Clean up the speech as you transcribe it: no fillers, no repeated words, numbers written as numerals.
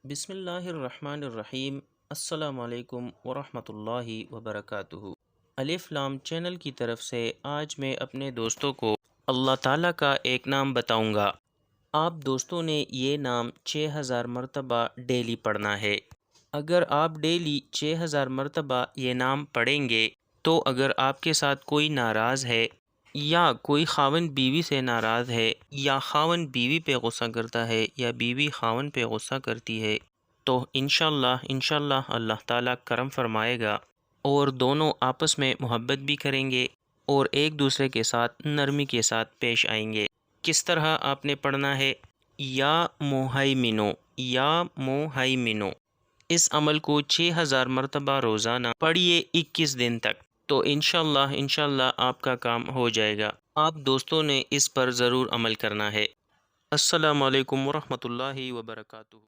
बिस्मिल्लाहिर्रहमानिर्रहीम। अस्सलामुअलैकुम वरहमतुल्लाहि वबरकातुहू। अलिफ लाम चैनल की तरफ से आज मैं अपने दोस्तों को अल्लाह ताला का एक नाम बताऊंगा। आप दोस्तों ने ये नाम 6000 मरतबा डेली पढ़ना है। अगर आप डेली 6000 मरतबा ये नाम पढ़ेंगे तो अगर आपके साथ कोई नाराज़ है या कोई खावन बीवी से नाराज़ है या खावन बीवी पे गुस्सा करता है या बीवी खावन पे गुस्सा करती है तो इंशाल्लाह अल्लाह ताला करम फरमाएगा और दोनों आपस में मोहब्बत भी करेंगे और एक दूसरे के साथ नरमी के साथ पेश आएंगे। किस तरह आपने पढ़ना है? या मोहाइमिनो, या मोहाइमिनो। इस अमल को 6000 मरतबा रोज़ाना पढ़िए 21 दिन तक, तो इंशाल्लाह आपका काम हो जाएगा। आप दोस्तों ने इस पर ज़रूर अमल करना है। अस्सलामु अलैकुम वरहमतुल्लाहि वबरकातुहू।